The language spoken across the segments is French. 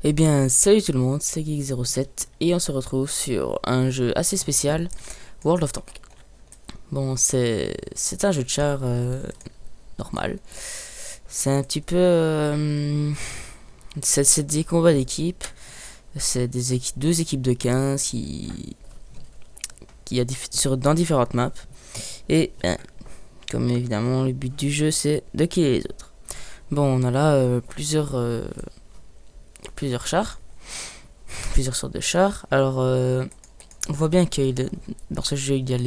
Eh bien, salut tout le monde, c'est Geek07 et on se retrouve sur un jeu assez spécial, World of Tanks. Bon, c'est un jeu de char normal. C'est un petit peu c'est des combats d'équipe. C'est deux équipes de 15 qui dans différentes maps. Et ben, comme évidemment le but du jeu c'est de killer les autres. Bon, on a là plusieurs chars, plusieurs sortes de chars. Alors on voit bien que dans ce jeu, il y a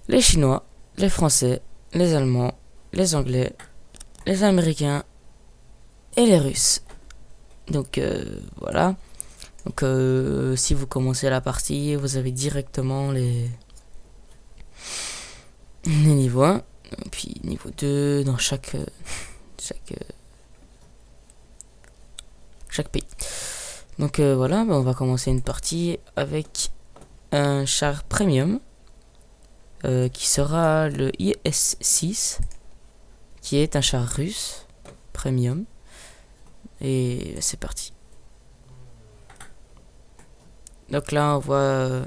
les Chinois, les Français, les Allemands, les Anglais, les Américains et les Russes. Donc voilà. Donc si vous commencez la partie, vous avez directement les niveaux 1, puis niveau 2 dans chaque, chaque pays. Donc voilà, on va commencer une partie avec un char premium. Qui sera le IS-6, qui est un char russe premium. Et c'est parti. Donc là, on voit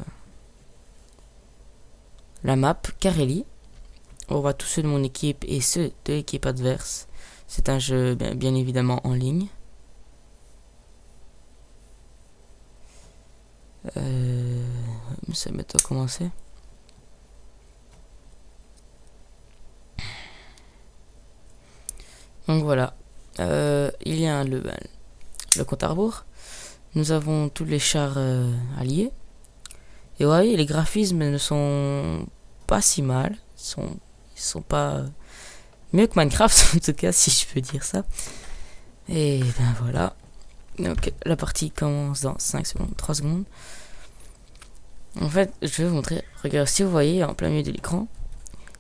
la map Kareli. On voit tous ceux de mon équipe et ceux de l'équipe adverse. C'est un jeu bien évidemment en ligne. Ça va bientôt commencer. Donc voilà, il y a le compte à rebours. Nous avons tous les chars alliés. Et ouais, les graphismes ne sont pas si mal. Ils sont pas mieux que Minecraft, en tout cas, si je peux dire ça. Et ben voilà. Donc la partie commence dans 5 secondes, 3 secondes. En fait, je vais vous montrer. Regarde, si vous voyez en plein milieu de l'écran,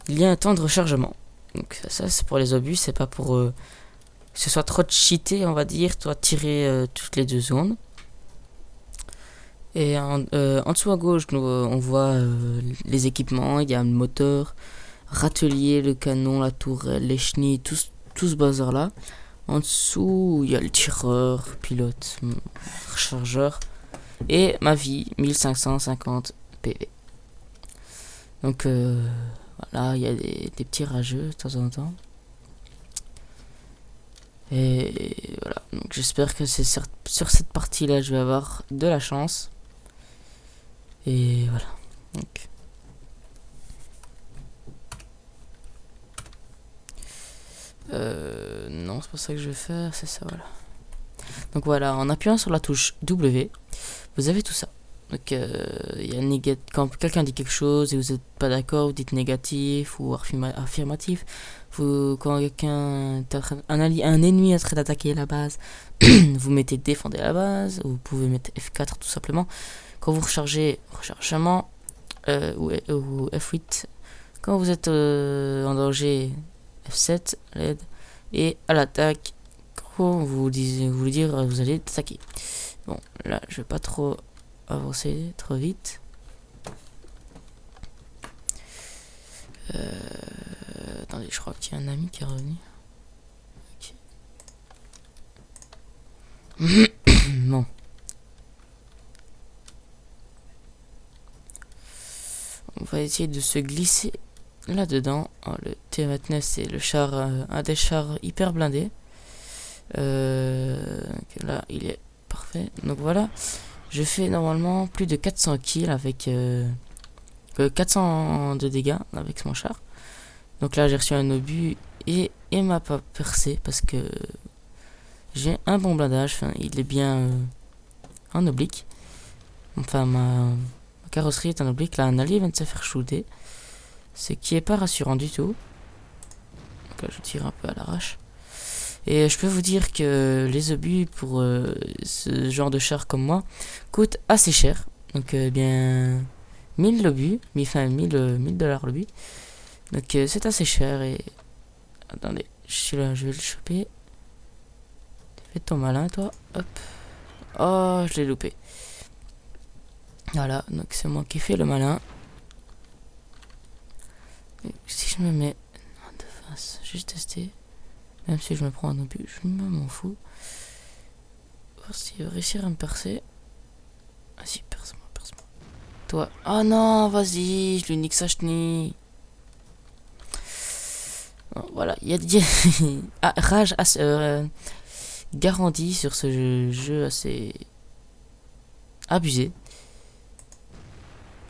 il y a un temps de rechargement. Donc ça c'est pour les obus, c'est pas pour que ce soit trop cheaté, on va dire. Tu dois tirer toutes les 2 secondes. Et en dessous à gauche, on voit les équipements. Il y a le moteur, râtelier, le canon, la tourelle, les chenilles, tout ce bazar là. En dessous, il y a le tireur, pilote, rechargeur. Et ma vie, 1550 PV. Donc voilà, il y a des petits rageux de temps en temps. Et voilà, donc j'espère que c'est sur cette partie là je vais avoir de la chance. Et voilà. Donc. Non, c'est pas ça que je vais faire, c'est ça, voilà. Donc voilà, en appuyant sur la touche W, vous avez tout ça. Donc quand quelqu'un dit quelque chose et vous n'êtes pas d'accord, vous dites négatif ou affirmatif. Quand un ennemi est en train d'attaquer la base, vous mettez défendez la base, ou vous pouvez mettre F4 tout simplement. Quand vous rechargez, rechargement, ou F8. Quand vous êtes en danger, F7, l'aide. Et à l'attaque, quand vous voulez dire vous allez attaquer. Bon, là, je vais pas trop avancer trop vite. Attendez, je crois qu'il y a un ami qui est revenu. Okay. Bon. On va essayer de se glisser là-dedans. Oh, le T29, c'est le char, un des chars hyper blindés. Là, il est parfait. Donc voilà. Je fais normalement plus de 400 kills avec 400 de dégâts avec mon char. Donc là, j'ai reçu un obus et m'a pas percé parce que j'ai un bon blindage. Enfin, il est bien en oblique. Enfin, ma carrosserie est en oblique. Là, un allié vient de se faire shooter. Ce qui est pas rassurant du tout. Donc là, je tire un peu à l'arrache. Et je peux vous dire que les obus pour ce genre de char comme moi coûtent assez cher. Donc bien 1000 l'obus, enfin 1000 $ l'obus. Donc c'est assez cher et... Attendez, je suis là, je vais le choper. Fais ton malin toi, hop. Oh, je l'ai loupé. Voilà, donc c'est moi qui fais le malin. Et si je me mets de face, juste tester. Même si je me prends un obus, je m'en fous. voir s'il va réussir à me percer. Vas-y, perce-moi, perce-moi. Toi. Oh non, vas-y, je lui nique sa chenille. Bon, voilà, il y a ah, rage garantie sur ce jeu assez abusé.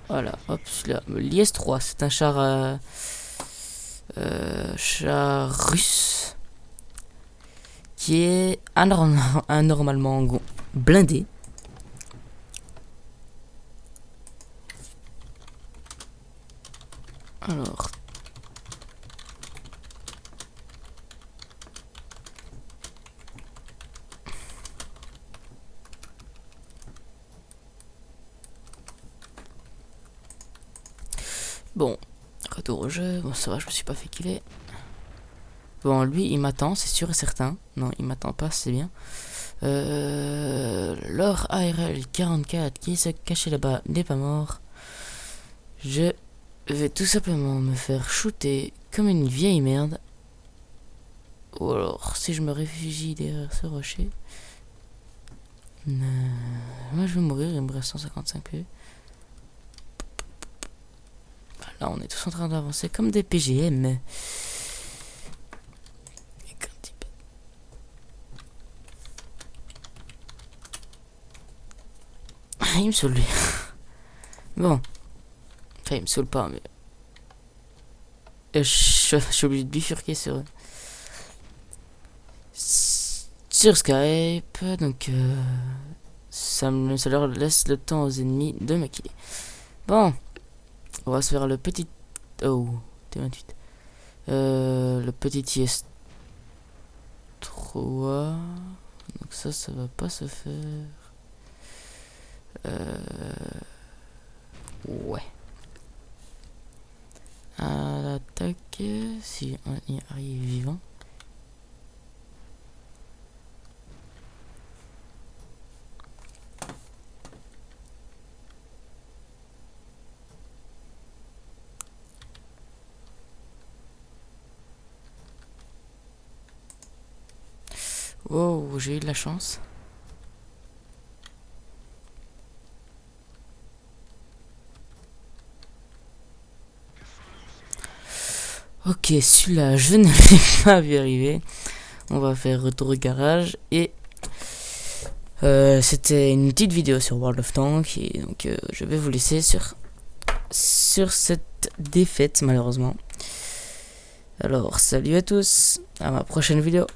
Voilà, hop, celui-là. L'IS-3, c'est un char russe qui est anormalement blindé. Alors, bon, retour au jeu. Bon, ça va, je me suis pas fait killer. Bon, lui, il m'attend, c'est sûr et certain. Non, il m'attend pas, c'est bien. L'or ARL 44 qui se cachait là-bas n'est pas mort. Je vais tout simplement me faire shooter comme une vieille merde. Ou alors, si je me réfugie derrière ce rocher. Moi, je vais mourir, il me reste 155 PV. Là, on est tous en train d'avancer comme des PGM. Il me saoule lui. Bon. Enfin, il me saoule pas, mais. Je suis obligé de bifurquer sur Skype. Donc, ça leur laisse le temps aux ennemis de me killer. Bon. On va se faire le petit. Oh, T28. Le petit IS-3. Donc, ça va pas se faire. Ouais. À l'attaque, si on y arrive vivant. Wow, j'ai eu de la chance. Ok, celui-là, je ne l'ai pas vu arriver. On va faire retour au garage. Et c'était une petite vidéo sur World of Tanks. Et donc, je vais vous laisser sur cette défaite, malheureusement. Alors, salut à tous. À ma prochaine vidéo.